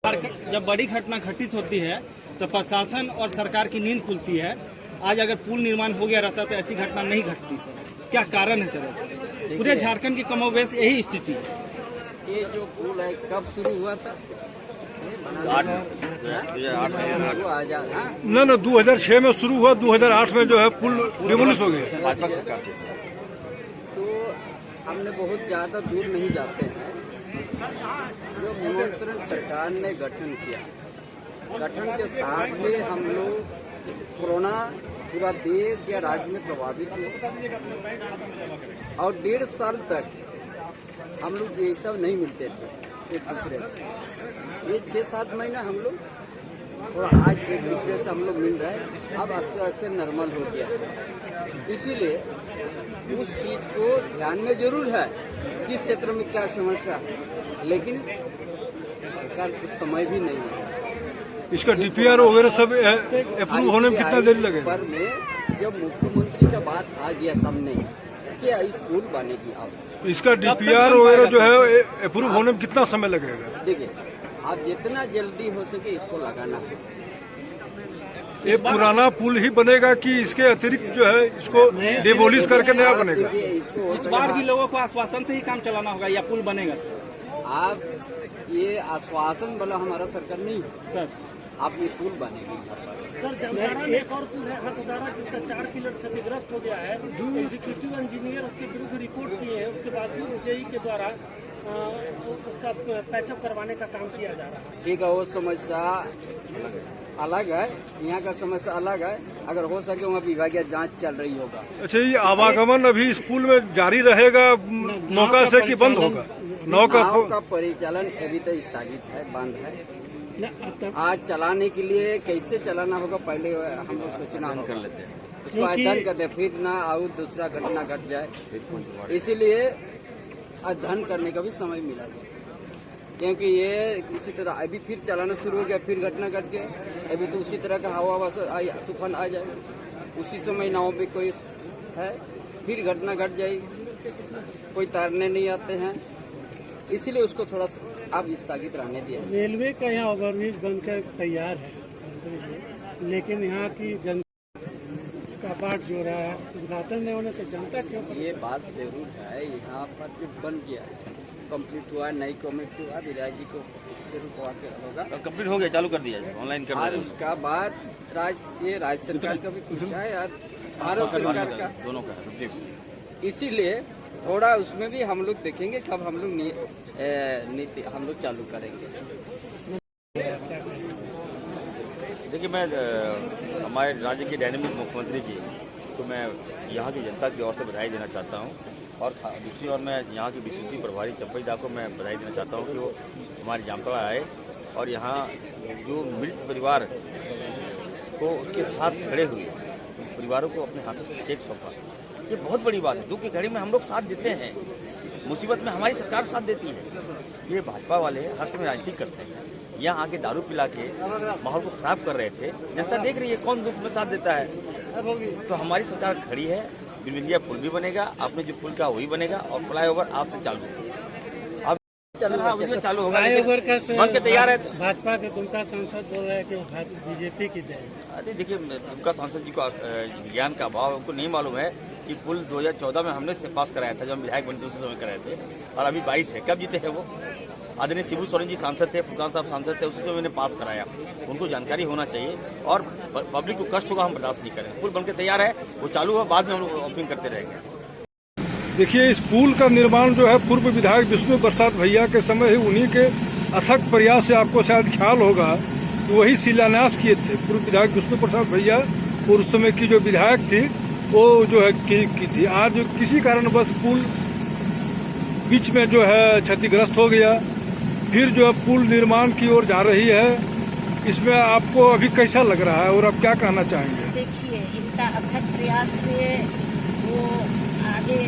जब बड़ी घटना घटित होती है तो प्रशासन और सरकार की नींद खुलती है। आज अगर पुल निर्माण हो गया रहता तो ऐसी घटना नहीं घटती सर। क्या कारण है सर? पूरे झारखंड की कमोबेश यही स्थिति है। ये जो पुल है कब शुरू हुआ था? ना 2006 में शुरू हुआ, 2008 में जो है पुल डिमोलिश हो गया। तो हमने बहुत ज़्यादा दूर नहीं जाते हैं। जो हेमंत सरकार ने गठन किया, गठन के साथ ही हम लोग कोरोना पूरा देश या राज्य में प्रभावित हुए और 1.5 साल तक हम लोग ये सब नहीं मिलते थे एक दूसरे से। ये 6-7 महीना हम लोग थोड़ा आज एक दूसरे से हम लोग मिल रहे हैं। अब आस्ते आस्ते नॉर्मल हो गया। इसीलिए उस चीज़ को ध्यान में जरूर है किस क्षेत्र में क्या समस्या है, लेकिन सरकार को समय भी नहीं है। इसका डीपीआर वगैरह सब अप्रूव होने में कितना देर लगेगा? पर में जब मुख्यमंत्री का बात आ गया सामने कि इस पुल बनेगी, अब इसका डीपीआर वगैरह जो है अप्रूव होने में कितना समय लगेगा? देखिए, आप जितना जल्दी हो सके इसको लगाना है। ये पुराना पुल ही बनेगा कि इसके अतिरिक्त जो है इसको डिमोलिश करके नया बनेगा? इस बार भी लोगों को आश्वासन से ही काम चलाना होगा या पुल बनेगा? आप ये आश्वासन वाला हमारा सरकार नहीं है सर। आप ये पुल बनेगी यहाँ पर। सर, जमदारा में एक और पुल है हथौदारा जिसका 4 किलोमीटर क्षतिग्रस्त हो गया है। एग्जीक्यूटिव इंजीनियर उसके विरुद्ध रिपोर्ट किए हैं, उसके बाद भी जेई के द्वारा उसका पैचअप करवाने का काम किया जा रहा है। ठीक है, वो समस्या अलग है, यहाँ का समस्या अलग है। अगर हो सके वहाँ विभागीय जांच चल रही होगा। अच्छा, ये आवागमन अभी इस पुल में जारी रहेगा नौका से कि बंद होगा? नाव का परिचालन अभी तक स्थगित है, बंद है। आज चलाने के लिए कैसे चलाना होगा पहले हम लोग सोचना होगा, उसको अध्ययन करते, फिर ना और दूसरा घटना घट जाए। इसीलिए अध्ययन करने का भी समय मिला जाए, क्योंकि ये इसी तरह अभी फिर चलाना शुरू हो गया, फिर घटना घट गया। अभी तो उसी तरह का हवा तूफान आ जाए, उसी समय नाव पे कोई है, फिर घटना घट जाएगी, कोई तैरने नहीं आते हैं। इसीलिए उसको थोड़ा आप स्थगित रहने दिया। रेलवे का यहाँ ओवरब्रिज बनकर तैयार है, लेकिन यहाँ की जनता का बाट जो रहा है, उद्घाटन नहीं होने से जनता क्यों? ये बात जरूर है, यहाँ पर जो बन गया कंप्लीट हुआ, नई कमेटी हुआ, विराज जी को होगा, कंप्लीट हो गया, चालू कर दिया ऑनलाइन कर। और उसका बाद राज्य सरकार का भी पूछा है यार, भारत सरकार का, दोनों का। इसीलिए थोड़ा उसमें भी हम लोग देखेंगे कब हम लोग नीति हम लोग चालू करेंगे। देखिए, मैं हमारे राज्य के डायनेमिक मुख्यमंत्री जी को मैं यहाँ की जनता की ओर से बधाई देना चाहता हूँ, और दूसरी ओर मैं यहाँ की विशुद्धि प्रभारी चंपई दा को मैं बधाई देना चाहता हूँ कि वो हमारे जामताड़ा आए और यहाँ जो मृत परिवार को उसके साथ खड़े हुए परिवारों को अपने हाथों से चेक सौंपा। ये बहुत बड़ी बात है। दुख की घड़ी में हम लोग साथ देते हैं, मुसीबत में हमारी सरकार साथ देती है। ये भाजपा वाले हर समय राजनीति करते हैं, यहाँ आके दारू पिला के माहौल को खराब कर रहे थे। जनता देख रही है कौन दुख में साथ देता है। तो हमारी सरकार खड़ी है, बिंदिया पुल भी बनेगा, आपने जो पुल का वही बनेगा, और फ्लाईओवर आज से चालू अब चालू होगा, बन के तैयार है। भाजपा के दुमका सांसद बोल रहे हैं कि बीजेपी की देन। अरे देखिए, दुमका सांसद जी को ज्ञान का अभाव, उनको नहीं मालूम है कि पुल 2014 में हमने से पास कराया था, जब हम विधायक बने थे उसी समय कराए थे, और अभी 22 है। कब जीते हैं वो? आदरणीय शिबू सोरेन जी सांसद थे, प्रधान साहब सांसद थे, उसी समय मैंने पास कराया। उनको जानकारी होना चाहिए, और पब्लिक को कष्ट होगा हम बर्दाश्त नहीं करें। पुल बनकर तैयार है, वो चालू हुआ, बाद में हम लोग ओपनिंग करते रहेंगे। देखिए, इस पुल का निर्माण जो है पूर्व विधायक विष्णु प्रसाद भैया के समय ही, उन्हीं के अथक प्रयास से, आपको शायद ख्याल होगा, तो वही शिलान्यास किए थे पूर्व विधायक विष्णु प्रसाद भैया, और उस समय की जो विधायक थी वो जो है की थी। आज किसी कारणवश पुल बीच में जो है क्षतिग्रस्त हो गया, फिर जो है पुल निर्माण की ओर जा रही है। इसमें आपको अभी कैसा लग रहा है और आप क्या कहना चाहेंगे? देखिए, इनका अथक प्रयास से वो आगे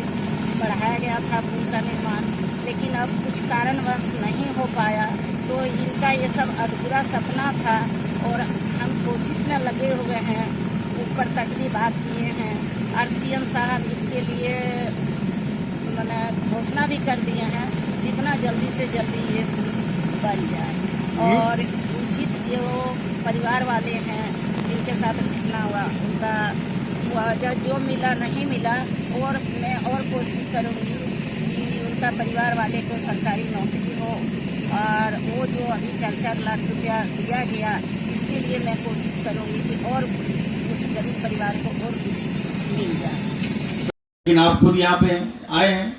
बढ़ाया गया था पुल का निर्माण, लेकिन अब कुछ कारणवश नहीं हो पाया। तो इनका ये सब अधूरा सपना था, और हम कोशिश में लगे हुए हैं, ऊपर तक भी बात किए हैं, और सीएम साहब इसके लिए मैंने घोषणा भी कर दिए हैं, जितना जल्दी से जल्दी ये बन जाए। और उचित जो परिवार वाले हैं जिनके साथ घटना हुआ उनका मुआवजा जो मिला नहीं मिला, और मैं और कोशिश करूँगी कि उनका परिवार वाले को सरकारी नौकरी हो, और वो जो अभी 4-4 लाख रुपया दिया गया इसके लिए मैं कोशिश करूँगी कि और उस गरीब परिवार को और कुछ मिल जाए। लेकिन आप खुद यहाँ पे आए हैं,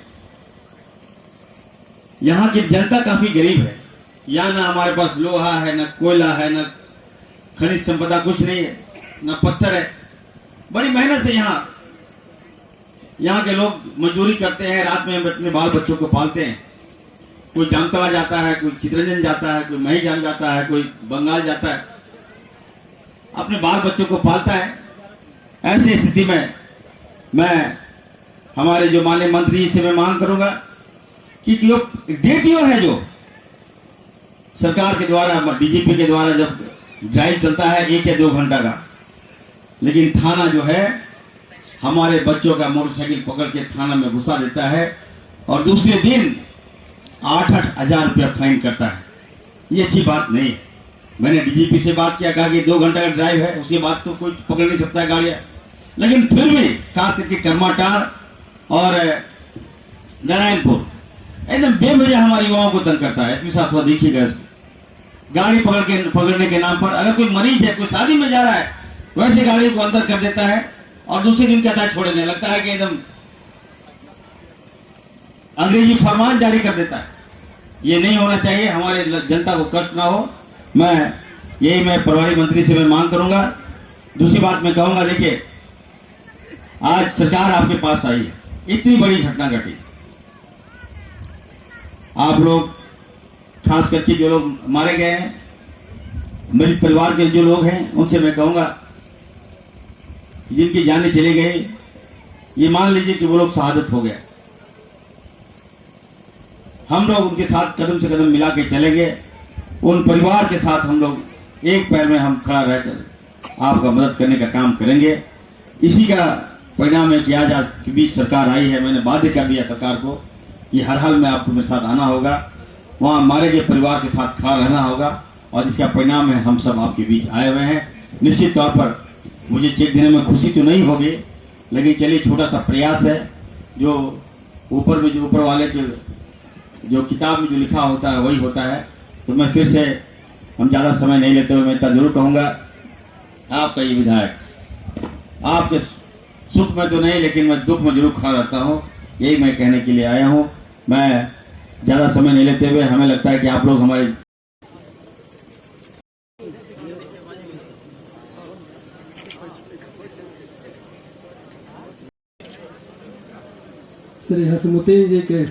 यहाँ की जनता काफी गरीब है। यहाँ ना हमारे पास लोहा है, न कोयला है, न खनिज संपदा कुछ नहीं है, न पत्थर है। बड़ी मेहनत से यहाँ के लोग मजदूरी करते हैं, रात में अपने बाल बच्चों को पालते हैं। कोई जामतला जाता है, कोई चितरंजन जाता है, कोई महिजाम जाता है, कोई बंगाल जाता है, अपने बाल बच्चों को पालता है। ऐसी स्थिति में मैं हमारे जो माननीय मंत्री से मैं मांग करूंगा कि जो डीटीओ है, जो सरकार के द्वारा डीजीपी के द्वारा जब ड्राइव चलता है 1 या 2 घंटा का, लेकिन थाना जो है हमारे बच्चों का मोटरसाइकिल पकड़ के थाना में घुसा देता है और दूसरे दिन 8-8 हजार रुपया फाइन करता है। ये अच्छी बात नहीं है। मैंने डीजीपी से बात किया, कहा कि 2 घंटा का ड्राइव है, उसके बाद तो कोई पकड़ नहीं सकता है गाड़ियां, लेकिन फिर भी खास करके कर्माटार और नारायणपुर एकदम बेवजह हमारे युवाओं को तंग करता है। इसमें साथ हुआ देखिएगा, गाड़ी पकड़ने के नाम पर अगर कोई मरीज है, कोई शादी में जा रहा है, वैसे गाड़ी को अंदर कर देता है और दूसरे दिन कहता है छोड़ने, लगता है कि एकदम अंग्रेजी फरमान जारी कर देता है। ये नहीं होना चाहिए, हमारे जनता को कष्ट ना हो। मैं प्रभारी मंत्री से मैं मांग करूंगा। दूसरी बात मैं कहूंगा, देखिए आज सरकार आपके पास आई है, इतनी बड़ी घटना घटी, आप लोग खास करके जो लोग मारे गए हैं, मेरे परिवार के जो लोग हैं, उनसे मैं कहूंगा जिनकी जानें चली गई, ये मान लीजिए कि वो लोग शहादत हो गए, हम लोग उनके साथ कदम से कदम मिला के चलेंगे। उन परिवार के साथ हम लोग एक पैर में हम खड़ा रहकर आपका मदद करने का काम करेंगे। इसी का परिणाम है कि आज आपके बीच सरकार आई है। मैंने वादे कर दिया सरकार को कि हर हाल में आपको मेरे साथ आना होगा, वहां मारे गए परिवार के साथ खड़ा रहना होगा, और इसका परिणाम है हम सब आपके बीच आए हुए हैं। निश्चित तौर पर मुझे चेक देने में खुशी तो नहीं होगी, लेकिन चलिए छोटा सा प्रयास है। जो ऊपर वाले के जो किताब में जो लिखा होता है वही होता है। तो मैं फिर से हम ज्यादा समय नहीं लेते हुए मैं इतना जरूर कहूंगा, आपका ये विधायक आपके सुख में तो नहीं, लेकिन मैं दुख में जरूर खड़ा रहता हूँ। यही मैं कहने के लिए आया हूँ। मैं ज्यादा समय नहीं लेते हुए, हमें लगता है कि आप लोग हमारे श्री हसमुद्दीन जी के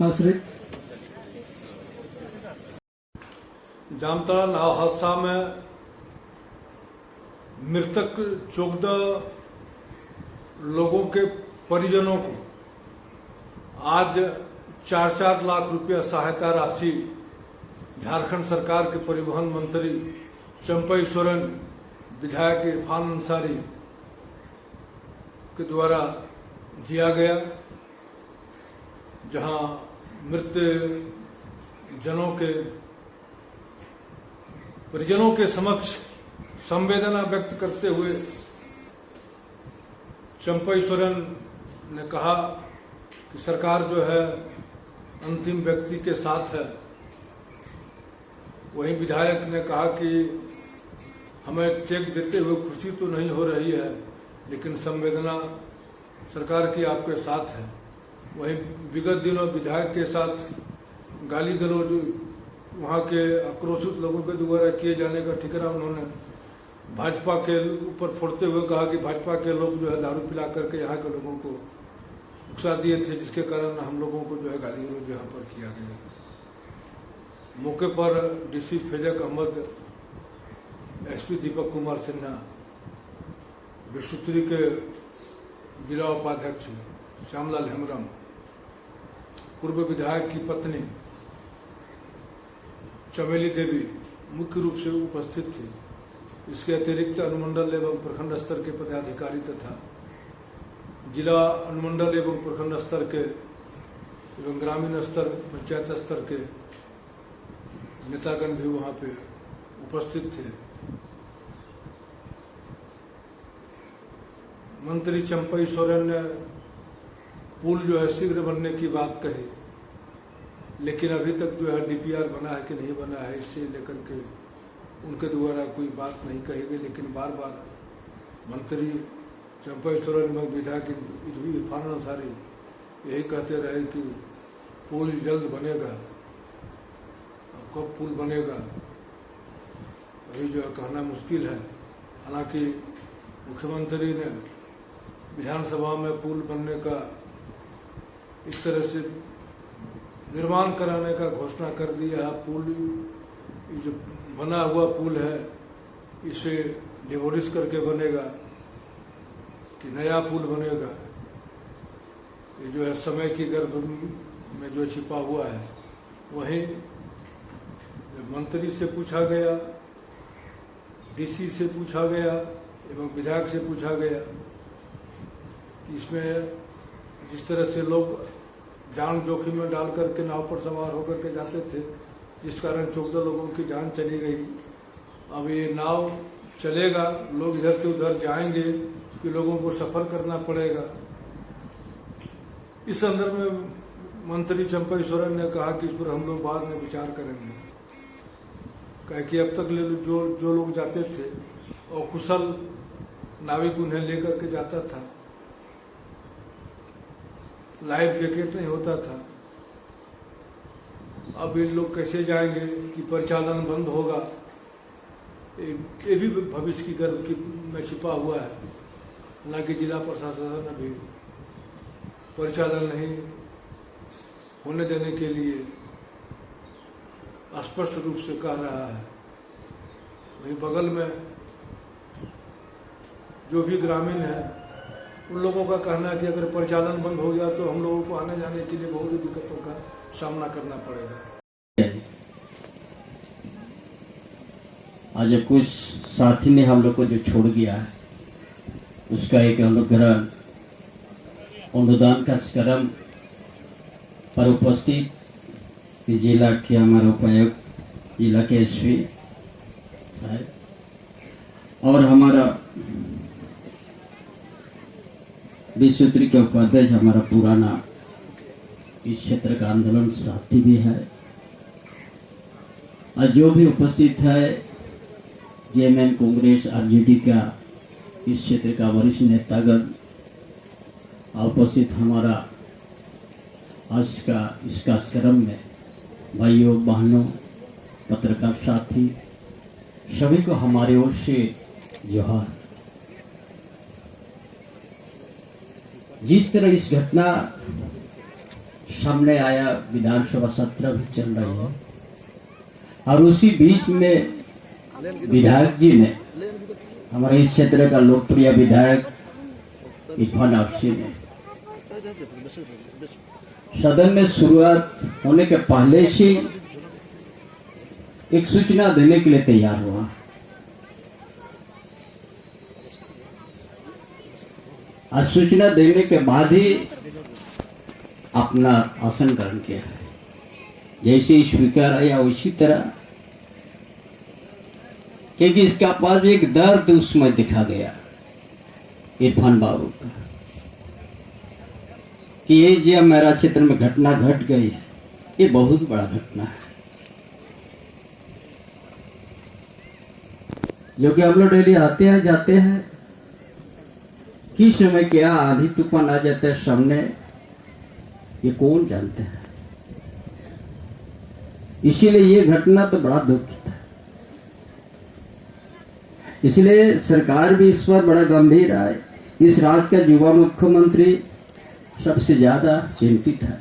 आश्रित जामताड़ा नाव हादसा में मृतक 14 लोगों के परिजनों को आज 4-4 लाख रुपया सहायता राशि झारखंड सरकार के परिवहन मंत्री चंपई सोरेन, विधायक इरफान अंसारी के द्वारा दिया गया, जहां मृत जनों के परिजनों के समक्ष संवेदना व्यक्त करते हुए चंपई सोरेन ने कहा कि सरकार जो है अंतिम व्यक्ति के साथ है। वहीं विधायक ने कहा कि हमें चेक देते हुए खुशी तो नहीं हो रही है, लेकिन संवेदना सरकार की आपके साथ है। वहीं विगत दिनों विधायक के साथ गाली गलौज वहाँ के आक्रोशित लोगों के द्वारा किए जाने का ठिकाना उन्होंने भाजपा के ऊपर फोड़ते हुए कहा कि भाजपा के लोग जो है दारू पिला करके यहाँ के लोगों को उकसा दिए थे, जिसके कारण हम लोगों को जो है गाली गलौज यहाँ पर किया गया। मौके पर डीसी फैजक अहमद, एसपी दीपक कुमार सिन्हा, विश्वोत्तरी के जिला उपाध्यक्ष श्यामलाल हेम्ब्रम, पूर्व विधायक की पत्नी चमेली देवी मुख्य रूप से उपस्थित थी। इसके अतिरिक्त अनुमंडल एवं प्रखंड स्तर के पदाधिकारी तथा जिला अनुमंडल एवं प्रखंड स्तर के एवं ग्रामीण स्तर पंचायत स्तर के नेतागण भी वहाँ पे उपस्थित थे। मंत्री चंपई सोरेन ने पुल जो है शीघ्र बनने की बात कही, लेकिन अभी तक जो है DPR बना है कि नहीं बना है, इससे लेकर के उनके द्वारा कोई बात नहीं कही गई। लेकिन बार बार मंत्री चंपई सोरेन और विधायक इरफान अंसारी यही कहते रहे कि पुल जल्द बनेगा। कब पुल बनेगा अभी जो है कहना मुश्किल है। हालांकि मुख्यमंत्री ने विधानसभा में पुल बनने का इस तरह से निर्माण कराने का घोषणा कर दिया है। पुल ये जो बना हुआ पुल है इसे डिमोलिश करके बनेगा कि नया पुल बनेगा, ये जो है समय की गर्भ में जो छिपा हुआ है। वहीं मंत्री से पूछा गया, DC से पूछा गया एवं विधायक से पूछा गया कि इसमें जिस तरह से लोग जान जोखिम में डाल करके नाव पर सवार होकर के जाते थे, जिस कारण 14 लोगों की जान चली गई। अब ये नाव चलेगा, लोग इधर से उधर जाएंगे कि लोगों को सफर करना पड़ेगा। इस संदर्भ में मंत्री चंपई सोरेन ने कहा कि इस पर हम लोग बाद में विचार करेंगे। कहे कि अब तक जो लोग जाते थे और कुशल नाविक उन्हें लेकर के जाता था, लाइफ जैकेट नहीं होता था। अब ये लोग कैसे जाएंगे कि परिचालन बंद होगा, ये भी भविष्य की गर्भ में छिपा हुआ है। हालांकि जिला प्रशासन अभी परिचालन नहीं होने देने के लिए स्पष्ट रूप से कह रहा है। वहीं बगल में जो भी ग्रामीण है उन लोगों का कहना है कि अगर परिचालन बंद हो गया तो हम लोगों को आने जाने के लिए बहुत ही दिक्कतों का सामना करना पड़ेगा। आज कुछ साथी ने हम लोग को जो छोड़ गया है उसका एक अनुग्रह अनुदान कार्यक्रम पर उपस्थित जिला के हमारे उपायुक्त, जिला के SP साहब और हमारा विश्वत्री के उपाध्यक्ष, हमारा पुराना इस क्षेत्र का आंदोलन साथी भी है, और जो भी उपस्थित है JMM कांग्रेस RJD का इस क्षेत्र का वरिष्ठ नेतागण, उपस्थित हमारा आज का इस कार्यक्रम में भाइयों बहनों पत्रकार साथी सभी को हमारे ओर से जोहार। जिस तरह इस घटना सामने आया, विधानसभा सत्र भी चल रही है और उसी बीच में विधायक जी ने, हमारे इस क्षेत्र का लोकप्रिय विधायक इरफान अंसारी ने सदन में शुरुआत होने के पहले से एक सूचना देने के लिए तैयार हुआ। और सूचना देने के बाद ही अपना आसन ग्रहण किया। जैसे स्पीकर आया उसी तरह, क्योंकि इसका पास एक दर्द उसमें दिखा गया इरफान बाबू का कि ये जो मेरा क्षेत्र में घटना घट गई है, ये बहुत बड़ा घटना है, जो कि हम लोग डेली आते हैं जाते हैं। किस समय क्या आंधी तूफान आ जाता है सामने, ये कौन जानते हैं। इसीलिए ये घटना तो बड़ा दुखद है। इसलिए सरकार भी इस पर बड़ा गंभीर है। इस राज्य का युवा मुख्यमंत्री सबसे ज्यादा चिंतित है।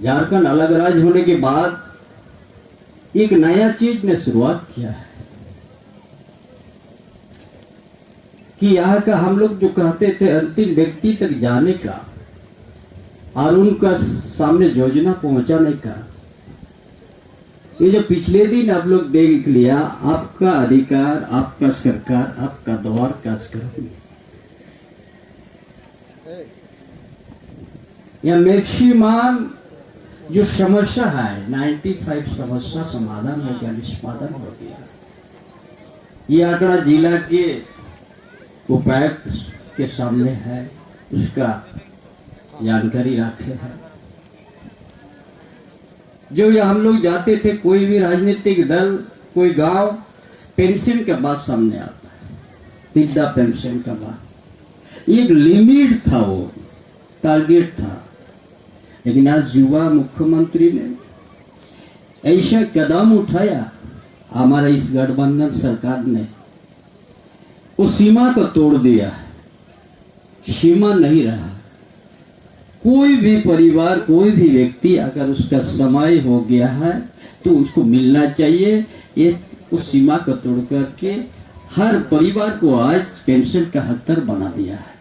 झारखंड अलग राज्य होने के बाद एक नया चीज ने शुरुआत किया है कि यहाँ का हम लोग जो कहते थे अंतिम व्यक्ति तक जाने का और उनका सामने योजना पहुंचाने का, ये जो पिछले दिन आप लोग देख लिया, आपका अधिकार, आपका सरकार, आपका द्वार कार्यक्रम, या मैक्सिमम जो समस्या है 95 समस्या समाधान हो गया, निष्पादन हो गया। ये आंकड़ा जिला के उपायुक्त के सामने है, उसका जानकारी रखे हैं। जो ये हम लोग जाते थे, कोई भी राजनीतिक दल, कोई गांव, पेंशन का बात सामने आता है, वृद्धा पेंशन का बात, एक लिमिट था, वो टारगेट था। लेकिन आज युवा मुख्यमंत्री ने ऐसा कदम उठाया, हमारा इस गठबंधन सरकार ने उस सीमा को तोड़ दिया। सीमा नहीं रहा। कोई भी परिवार, कोई भी व्यक्ति अगर उसका समय हो गया है तो उसको मिलना चाहिए। ये उस सीमा को तोड़ करके हर परिवार को आज पेंशन का हकदार बना दिया है।